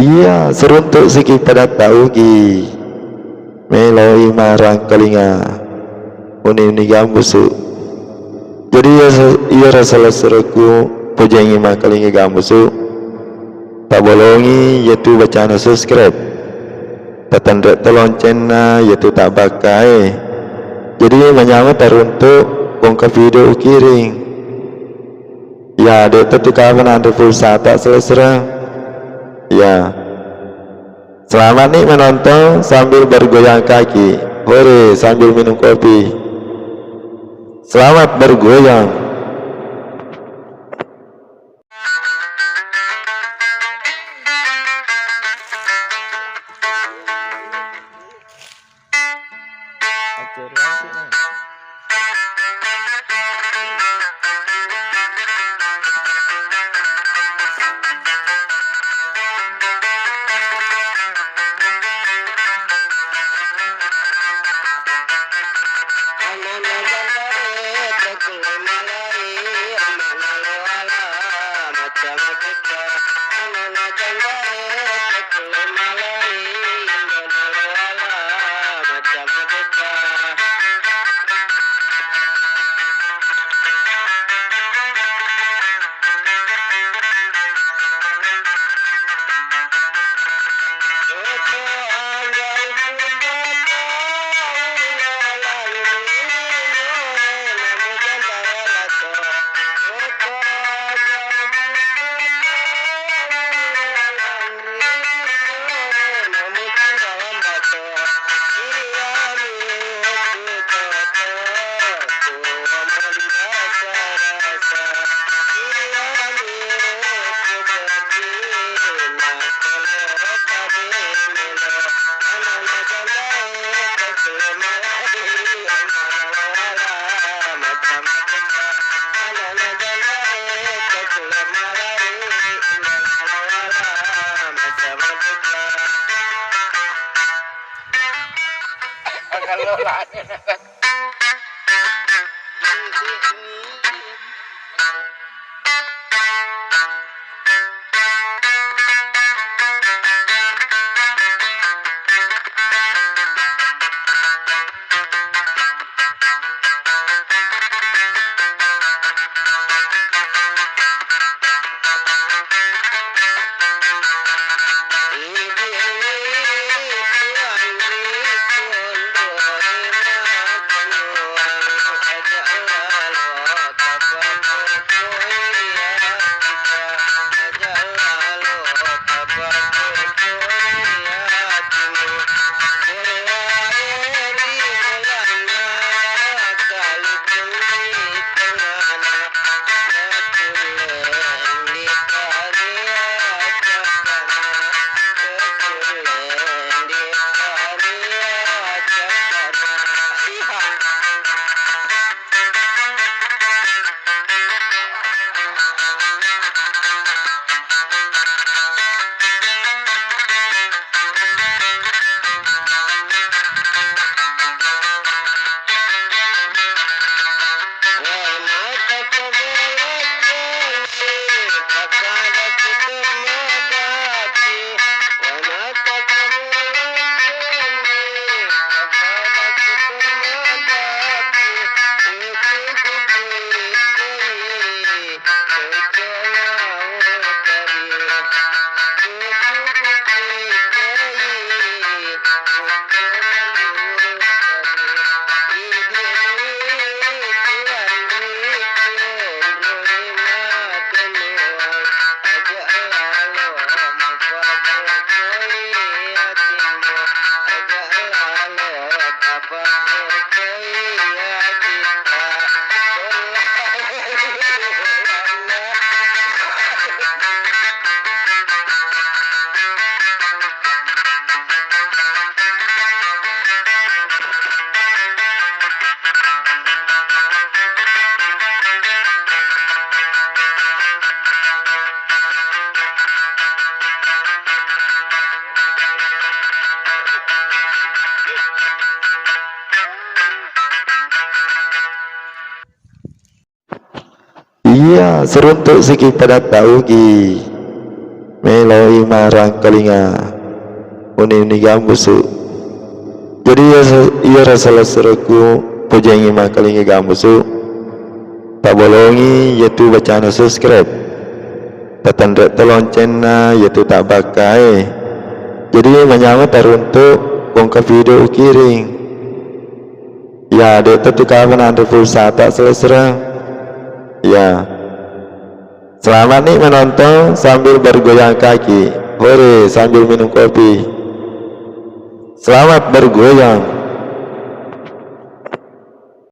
Iya, seruntuk siki pada tahu ki meloi marang kelinga uni gambusu. Jadi iya rasa sereku pojengi mah kelinga gambusu tak bolongi yaitu bacana subscribe tatandra teloncena yaitu tak bakai. Jadi menyambut teruntuk bongkar video kiring ya ada tetukaman ada pulsa tak selesai ya. Selamat nih menonton sambil bergoyang kaki, hore sambil minum kopi. Selamat bergoyang. Iya, seruntuk siki pada tahu ki meloi marang kalinga uni gambusu. Jadi ia rasa seraku pujengi makalinga gambusu tak bolongi yaitu bacaan subscribe tatanda teloncena yaitu tak bakai. Jadi menyama teruntuk bongkar video kiring ya dek tetukapan anda pulsa tak selesai ya. Selamat nih menonton sambil bergoyang kaki, hore sambil minum kopi. Selamat bergoyang.